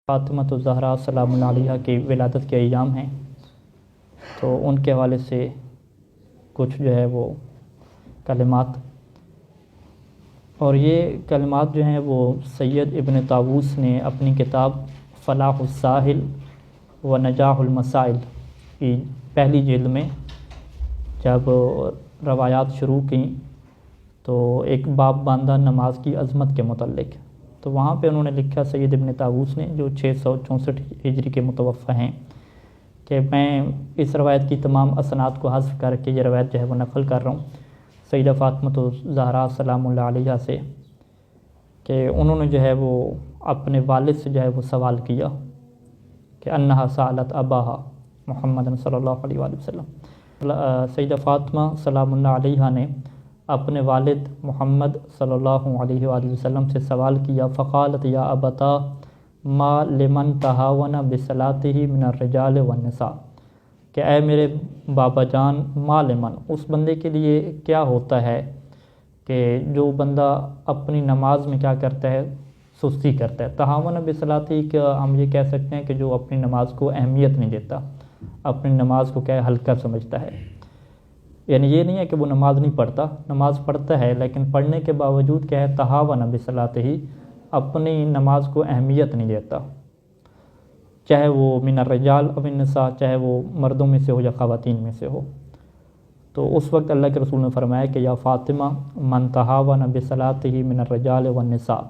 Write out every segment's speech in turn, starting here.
فاطمہ الزہرا سلام اللہ علیہا کی ولادت کے ایام ہیں، تو ان کے حوالے سے کچھ جو ہے وہ کلمات، اور یہ کلمات جو ہیں وہ سید ابن طاووس نے اپنی کتاب فلاح الساحل و نجاح المسائل کی پہلی جلد میں جب روایات شروع کیں تو ایک باب باندھا نماز کی عظمت کے متعلق، تو وہاں پہ انہوں نے لکھا سید ابن طاووس نے جو 664 ہجری کے متوفی ہیں کہ میں اس روایت کی تمام اسناد کو حذف کر کے یہ روایت جو ہے وہ نقل کر رہا ہوں سیدہ فاطمہ الزہرا سلام اللہ علیہا سے، کہ انہوں نے جو ہے وہ اپنے والد سے جو ہے وہ سوال کیا کہ انہا سالت اباہا محمد صلی اللہ علیہ وآلہ وسلم، سیدہ فاطمہ سلام اللہ علیہا نے اپنے والد محمد صلی اللہ علیہ وآلہ وسلم سے سوال کیا، فقالت یا ابتا ما لمن تہاون بصلاتہ من الرجال والنساء، کہ اے میرے بابا جان، ما لمن اس بندے کے لیے کیا ہوتا ہے کہ جو بندہ اپنی نماز میں کیا کرتا ہے، سستی کرتا ہے۔ تہاون بصلاتہ کا ہم یہ کہہ سکتے ہیں کہ جو اپنی نماز کو اہمیت نہیں دیتا، اپنی نماز کو کیا ہلکا سمجھتا ہے، یعنی یہ نہیں ہے کہ وہ نماز نہیں پڑھتا، نماز پڑھتا ہے، لیکن پڑھنے کے باوجود کیا ہے، تہاون بصلاتہ، اپنی نماز کو اہمیت نہیں دیتا، چاہے وہ من الرجال او النساء، چاہے وہ مردوں میں سے ہو یا خواتین میں سے ہو۔ تو اس وقت اللہ کے رسول نے فرمایا کہ یا فاطمہ من تہاون بصلاتہ من الرجال والنساء،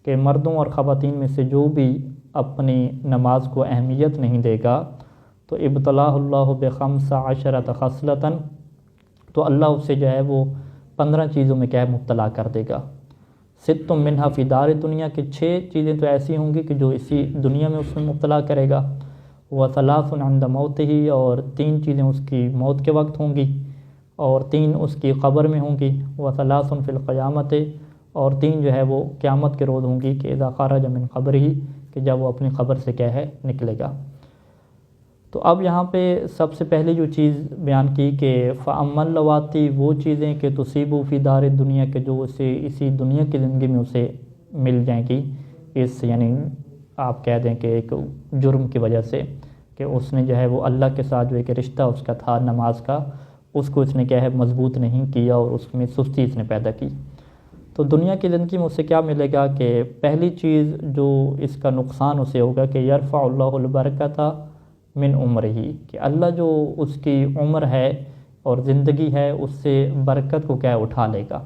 کہ مردوں اور خواتین میں سے جو بھی اپنی نماز کو اہمیت نہیں دے گا تو ابتلاہ اللہ بخمس عشرۃ خصلۃ، تو اللہ اسے جو ہے وہ 15 چیزوں میں کیا ہے مبتلا کر دے گا۔ ست منہا فی دار دنیا، کہ 6 چیزیں تو ایسی ہوں گی کہ جو اسی دنیا میں اس میں مبتلا کرے گا، وثلاث عند موتہ، اور 3 چیزیں اس کی موت کے وقت ہوں گی، اور 3 اس کی قبر میں ہوں گی، وثلاث فی القیامت، اور 3 جو ہے وہ قیامت کے روز ہوں گی کہ اذا خرج من قبرہ، کہ جب وہ اپنی قبر سے کیا ہے نکلے گا۔ تو اب یہاں پہ سب سے پہلے جو چیز بیان کی کہ فَأَمَّا اللَّوَاتِي، وہ چیزیں کہ تُصِيبُ فِي دَارِ الدُّنْيَا، کہ جو اسے اسی دنیا کی زندگی میں اسے مل جائیں گی، اس یعنی آپ کہہ دیں کہ ایک جرم کی وجہ سے کہ اس نے جو ہے وہ اللہ کے ساتھ جو ایک رشتہ اس کا تھا نماز کا، اس کو اس نے کیا ہے مضبوط نہیں کیا اور اس میں سستی اس نے پیدا کی۔ تو دنیا کی زندگی میں اسے کیا ملے گا کہ پہلی چیز جو اس کا نقصان اسے ہوگا کہ یرفع اللہ البرکۃ من عمرہ، کہ اللہ جو اس کی عمر ہے اور زندگی ہے اس سے برکت کو کیا اٹھا لے گا۔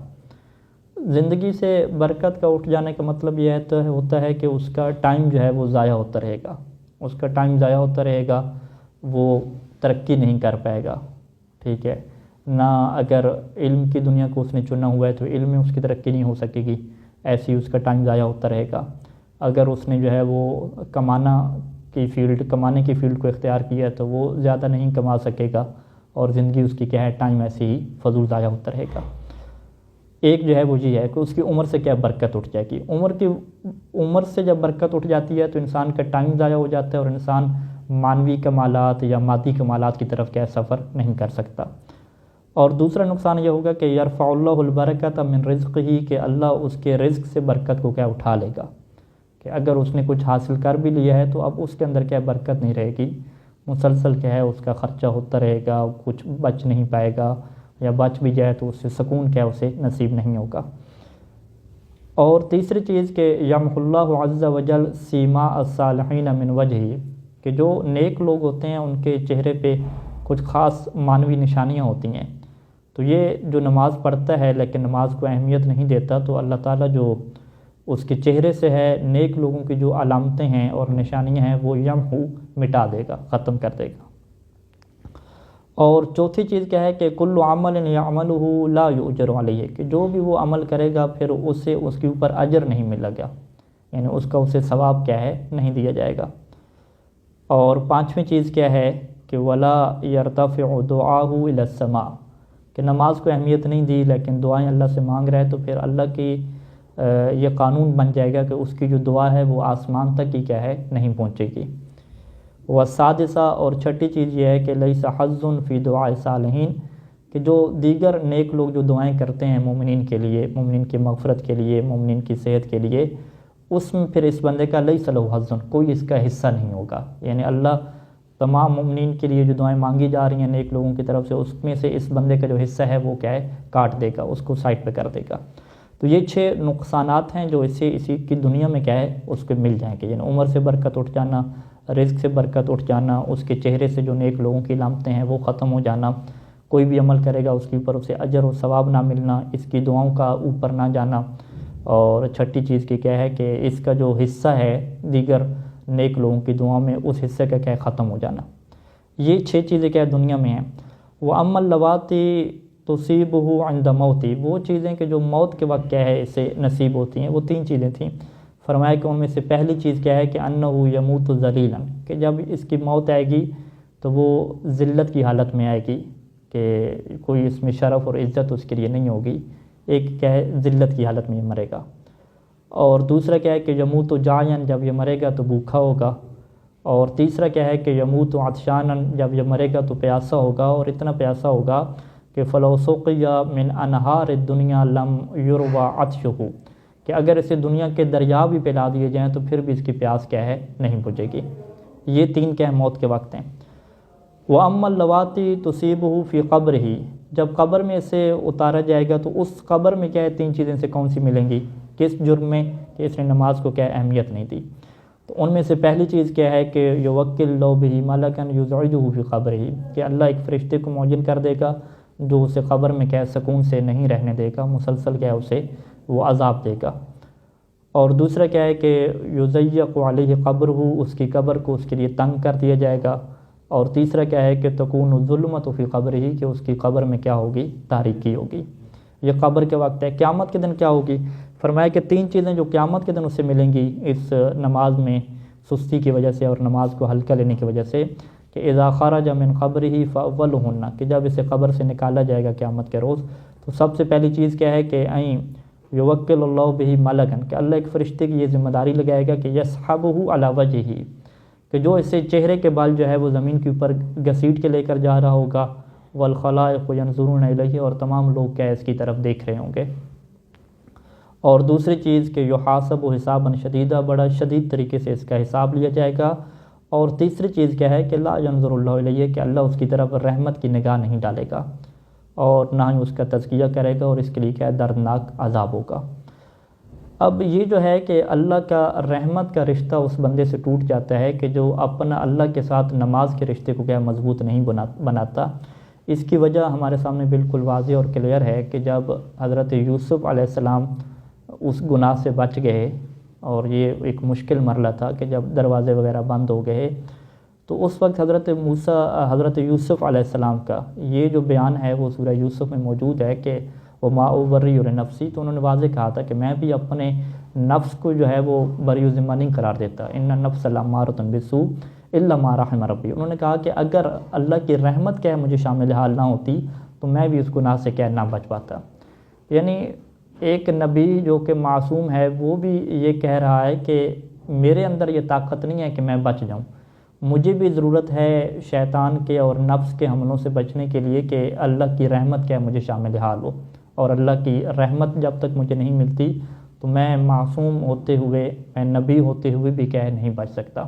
زندگی سے برکت کا اٹھ جانے کا مطلب یہ ہوتا ہے کہ اس کا ٹائم جو ہے وہ ضائع ہوتا رہے گا، اس کا ٹائم ضائع ہوتا رہے گا، وہ ترقی نہیں کر پائے گا، ٹھیک ہے نہ۔ اگر علم کی دنیا کو اس نے چنا ہوا ہے تو علم میں اس کی ترقی نہیں ہو سکے گی، ایسی اس کا ٹائم ضائع ہوتا رہے گا۔ اگر اس نے جو ہے وہ کمانے کی فیلڈ کو اختیار کیا ہے تو وہ زیادہ نہیں کما سکے گا، اور زندگی اس کی کیا ہے ٹائم ایسے ہی فضول ضائع ہوتا رہے گا۔ ایک جو ہے وہ یہ ہے کہ اس کی عمر سے کیا برکت اٹھ جائے گی۔ عمر سے جب برکت اٹھ جاتی ہے تو انسان کا ٹائم ضائع ہو جاتا ہے اور انسان معنوی کمالات یا مادی کمالات کی طرف کیا سفر نہیں کر سکتا۔ اور دوسرا نقصان یہ ہوگا کہ یرفع اللہ البرکۃ من رزقہ، کہ اللہ اس کے رزق سے برکت کو کیا اٹھا لے گا، کہ اگر اس نے کچھ حاصل کر بھی لیا ہے تو اب اس کے اندر کیا برکت نہیں رہے گی، مسلسل کیا ہے اس کا خرچہ ہوتا رہے گا، کچھ بچ نہیں پائے گا، یا بچ بھی جائے تو اس سے سکون کیا اسے نصیب نہیں ہوگا۔ اور تیسری چیز کہ یمحو اللہ عز وجل سیماء الصالحین من وجہہ، کہ جو نیک لوگ ہوتے ہیں ان کے چہرے پہ کچھ خاص معنوی نشانیاں ہوتی ہیں، تو یہ جو نماز پڑھتا ہے لیکن نماز کو اہمیت نہیں دیتا تو اللہ تعالیٰ جو اس کے چہرے سے ہے نیک لوگوں کی جو علامتیں ہیں اور نشانیاں ہیں وہ یمحو مٹا دے گا، ختم کر دے گا۔ اور چوتھی چیز کیا ہے کہ کل عمل یعملہ لا یؤجر علیہ، کہ جو بھی وہ عمل کرے گا پھر اسے اس کے اوپر اجر نہیں ملے گا، یعنی اس کا اسے ثواب کیا ہے نہیں دیا جائے گا۔ اور پانچویں چیز کیا ہے کہ ولا یرتفع دعاہ الی السماء، کہ نماز کو اہمیت نہیں دی لیکن دعائیں اللہ سے مانگ رہا ہے تو پھر اللہ کی یہ قانون بن جائے گا کہ اس کی جو دعا ہے وہ آسمان تک ہی کیا ہے نہیں پہنچے گی۔ والسادسہ، اور چھٹی چیز یہ ہے کہ لیس حظ فی دعاء الصالحین، کہ جو دیگر نیک لوگ جو دعائیں کرتے ہیں مومنین کے لیے، مومنین کی مغفرت کے لیے، مومنین کی صحت کے لیے، اس میں پھر اس بندے کا لیس لہ حظ، کوئی اس کا حصہ نہیں ہوگا. یعنی اللہ تمام مومنین کے لیے جو دعائیں مانگی جا رہی ہیں نیک لوگوں کی طرف سے، اس میں سے اس بندے کا جو حصہ ہے وہ کیا ہے، کاٹ دے گا، اس کو سائڈ پہ کر دے گا. تو یہ 6 نقصانات ہیں جو اسی کی دنیا میں کیا ہے اس کو مل جائیں گے. یعنی عمر سے برکت اٹھ جانا، رزق سے برکت اٹھ جانا، اس کے چہرے سے جو نیک لوگوں کی علامتیں ہیں وہ ختم ہو جانا، کوئی بھی عمل کرے گا اس کے اوپر اسے اجر و ثواب نہ ملنا، اس کی دعاؤں کا اوپر نہ جانا. اور چھٹی چیز کی کیا ہے کہ اس کا جو حصہ ہے دیگر نیک لوگوں کی دعاؤں میں، اس حصے کا کیا ہے ختم ہو جانا. یہ 6 چیزیں کیا دنیا میں ہیں. وَأَمَّا اللَّوَاتِي تُصِيبُهُ عِنْدَ مَوْتِ، وہ چیزیں کہ جو موت کے وقت کیا ہے اسے نصیب ہوتی ہیں، وہ 3 چیزیں تھیں. فرمایا کہ ان میں سے پہلی چیز کیا ہے کہ أَنَّهُ يَمُوتُ ذَلِيلًا، کہ جب اس کی موت آئے گی تو وہ ذلت کی حالت میں آئے گی، کہ کوئی اس میں شرف اور عزت اس کے لیے نہیں ہوگی، ایک کیا ہے ذلت کی حالت میں مرے گا. اور دوسرا کیا ہے کہ یموت جائعاً، جب یہ مرے گا تو بھوکا ہوگا. اور تیسرا کیا ہے کہ یموت عطشاناً، جب یہ مرے گا تو پیاسا ہوگا، اور اتنا پیاسا ہوگا کہ فلو سقی من انہار الدنیا لم یروى عطشہ، کہ اگر اسے دنیا کے دریا بھی پلا دیے جائیں تو پھر بھی اس کی پیاس کیا ہے نہیں بجھے گی. یہ 3 کیا ہے موت کے وقت ہیں. وَأَمَّا اللَّوَاتِي تُصِيبُهُ فِي قَبْرِهِ، جب قبر میں اسے اتارا جائے گا تو اس قبر میں کیا ہے 3 چیزیں سے کون سی ملیں گی، کس جرم میں کہ اس نے نماز کو کیا اہمیت نہیں دی. تو ان میں سے پہلی چیز کیا ہے کہ یوکل اللہ بہ ملکا یزعجہ فی قبرہ، کہ اللہ ایک فرشتے کو معین کر دے گا جو اسے قبر میں کیا سکون سے نہیں رہنے دے گا، مسلسل کیا اسے وہ عذاب دے گا. اور دوسرا کیا ہے کہ یضیق علیہ قبرہ، اس کی قبر کو اس کے لیے تنگ کر دیا جائے گا. اور تیسرا کیا ہے کہ تکون الظلمۃ فی قبرہ، کہ اس کی قبر میں کیا ہوگی، تاریکی ہوگی. یہ قبر کے وقت ہے. قیامت کے دن کیا ہوگی، فرمایا کہ 3 چیزیں جو قیامت کے دن اسے ملیں گی اس نماز میں سستی کی وجہ سے اور نماز کو ہلکا لینے کی وجہ سے، کہ اذا خرج من قبرہ فاولہن، کہ جب اسے قبر سے نکالا جائے گا قیامت کے روز تو سب سے پہلی چیز کیا ہے کہ یوکل اللہ بہ ملکا، کہ اللہ ایک فرشتے کی یہ ذمہ داری لگائے گا کہ یسحبہ علی وجہہ، کہ جو اسے چہرے کے بال جو ہے وہ زمین کے اوپر گھسیٹ کے لے کر جا رہا ہوگا. والخلائق ینظرون الیہ، اور تمام لوگ کیا اس کی طرف دیکھ رہے ہوں گے. اور دوسری چیز کہ یحاسب حسابا شدیدا، بڑا شدید طریقے سے اس کا حساب لیا جائے گا. اور تیسری چیز کیا ہے کہ لا ینظر اللہ الیہ، کہ اللہ اس کی طرف رحمت کی نگاہ نہیں ڈالے گا اور نہ ہی اس کا تزکیہ کرے گا، اور اس کے لیے کیا دردناک عذاب ہوگا. اب یہ جو ہے کہ اللہ کا رحمت کا رشتہ اس بندے سے ٹوٹ جاتا ہے کہ جو اپنا اللہ کے ساتھ نماز کے رشتے کو کیا مضبوط نہیں بناتا. اس کی وجہ ہمارے سامنے بالکل واضح اور کلیئر ہے کہ جب حضرت یوسف علیہ السلام اس گناہ سے بچ گئے، اور یہ ایک مشکل مرحلہ تھا کہ جب دروازے وغیرہ بند ہو گئے، تو اس وقت حضرت یوسف علیہ السلام کا یہ جو بیان ہے وہ سورہ یوسف میں موجود ہے کہ وما ابرئ نفسی، تو انہوں نے واضح کہا تھا کہ میں بھی اپنے نفس کو جو ہے وہ بری و ذمہ نہیں قرار دیتا. ان النفس لامارۃ بالسوء الا ما رحم ربی. انہوں نے کہا کہ اگر اللہ کی رحمت کیا ہے مجھے شامل حال نہ ہوتی تو میں بھی اس گناہ سے کیا نہ بچ پاتا. یعنی ایک نبی جو کہ معصوم ہے وہ بھی یہ کہہ رہا ہے کہ میرے اندر یہ طاقت نہیں ہے کہ میں بچ جاؤں، مجھے بھی ضرورت ہے شیطان کے اور نفس کے حملوں سے بچنے کے لیے کہ اللہ کی رحمت کیا مجھے شامل حال ہو. اور اللہ کی رحمت جب تک مجھے نہیں ملتی تو میں معصوم ہوتے ہوئے، میں نبی ہوتے ہوئے بھی کیا نہیں بچ سکتا.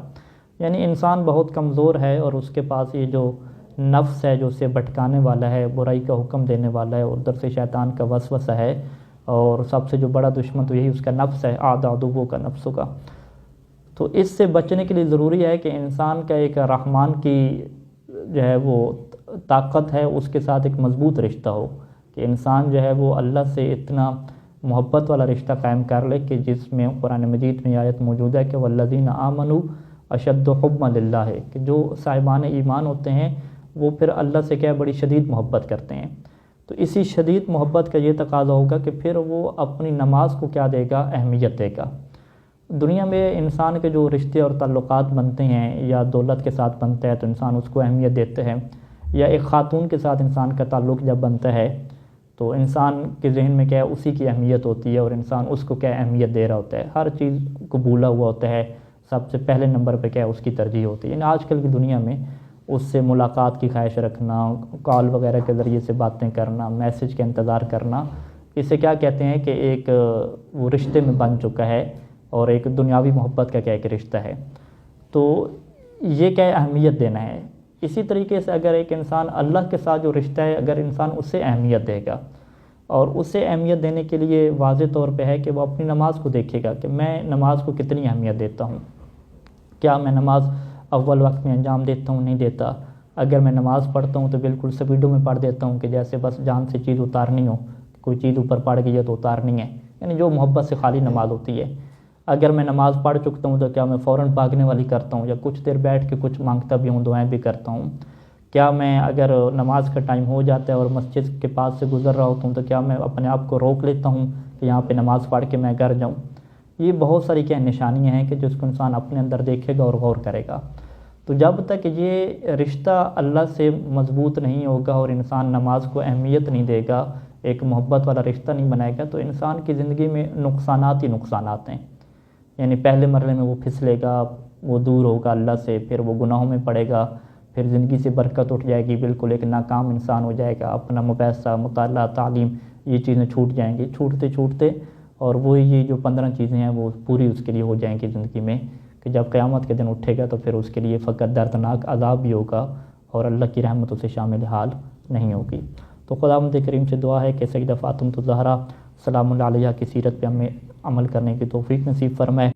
یعنی انسان بہت کمزور ہے اور اس کے پاس یہ جو نفس ہے جو اسے بھٹکانے والا ہے، برائی کا حکم دینے والا ہے، اور ادھر سے شیطان کا وسوسہ ہے، اور سب سے جو بڑا دشمن تو یہی اس کا نفس ہے، عدو کا نفسوں کا. تو اس سے بچنے کے لیے ضروری ہے کہ انسان کا ایک رحمان کی جو ہے وہ طاقت ہے اس کے ساتھ ایک مضبوط رشتہ ہو، کہ انسان جو ہے وہ اللہ سے اتنا محبت والا رشتہ قائم کر لے کہ جس میں قرآن مجید میں آیت موجود ہے کہ والذین آمنوا اشد حبا للہ، کہ جو صاحبان ایمان ہوتے ہیں وہ پھر اللہ سے کیا بڑی شدید محبت کرتے ہیں. تو اسی شدید محبت کا یہ تقاضا ہوگا کہ پھر وہ اپنی نماز کو کیا دے گا، اہمیت دے گا. دنیا میں انسان کے جو رشتے اور تعلقات بنتے ہیں یا دولت کے ساتھ بنتا ہے تو انسان اس کو اہمیت دیتے ہیں، یا ایک خاتون کے ساتھ انسان کا تعلق جب بنتا ہے تو انسان کے ذہن میں کیا ہے اسی کی اہمیت ہوتی ہے، اور انسان اس کو کیا اہمیت دے رہا ہوتا ہے، ہر چیز کو بھولا ہوا ہوتا ہے، سب سے پہلے نمبر پہ کیا ہے اس کی ترجیح ہوتی ہے. یعنی آج کل کی دنیا میں اس سے ملاقات کی خواہش رکھنا، کال وغیرہ کے ذریعے سے باتیں کرنا، میسج کا انتظار کرنا، اسے کیا کہتے ہیں کہ ایک وہ رشتے میں بن چکا ہے، اور ایک دنیاوی محبت کا کیا ایک رشتہ ہے. تو یہ کیا اہمیت دینا ہے. اسی طریقے سے اگر ایک انسان اللہ کے ساتھ جو رشتہ ہے اگر انسان اسے اہمیت دے گا اور اسے اہمیت دینے کے لیے واضح طور پہ ہے کہ وہ اپنی نماز کو دیکھے گا کہ میں نماز کو کتنی اہمیت دیتا ہوں. کیا میں نماز اول وقت میں انجام دیتا ہوں؟ نہیں دیتا. اگر میں نماز پڑھتا ہوں تو بالکل سپیڈوں میں پڑھ دیتا ہوں کہ جیسے بس جان سے چیز اتارنی ہو, کوئی چیز اوپر پڑ گئی ہے تو اتارنی ہے, یعنی جو محبت سے خالی نماز ہوتی ہے. اگر میں نماز پڑھ چکتا ہوں تو کیا میں فوراً بھاگنے والی کرتا ہوں یا کچھ دیر بیٹھ کے کچھ مانگتا بھی ہوں, دعائیں بھی کرتا ہوں. کیا میں اگر نماز کا ٹائم ہو جاتا ہے اور مسجد کے پاس سے گزر رہا ہوتا ہوں تو کیا میں اپنے آپ کو روک لیتا ہوں کہ یہاں پہ نماز پڑھ کے میں گھر جاؤں. یہ بہت ساری کیا نشانیاں ہیں کہ جس کو انسان اپنے اندر دیکھے گا اور غور کرے گا. تو جب تک یہ رشتہ اللہ سے مضبوط نہیں ہوگا اور انسان نماز کو اہمیت نہیں دے گا, ایک محبت والا رشتہ نہیں بنائے گا, تو انسان کی زندگی میں نقصانات ہی نقصانات ہیں. یعنی پہلے مرحلے میں وہ پھسلے گا, وہ دور ہوگا اللہ سے, پھر وہ گناہوں میں پڑے گا, پھر زندگی سے برکت اٹھ جائے گی, بالکل ایک ناکام انسان ہو جائے گا. اپنا مباحثہ, مطالعہ, تعلیم, یہ چیزیں چھوٹ جائیں گی چھوٹتے چھوٹتے, اور وہ یہ جو 15 چیزیں ہیں وہ پوری اس کے لیے ہو جائیں گی زندگی میں, کہ جب قیامت کے دن اٹھے گا تو پھر اس کے لیے فقط دردناک عذاب بھی ہوگا اور اللہ کی رحمت اسے شامل حال نہیں ہوگی. تو خداوند کریم سے دعا ہے کہ سیدہ فاطمۃ الزہرا سلام اللہ علیہا کی سیرت پہ ہمیں عمل کرنے کی توفیق نصیب فرمائے.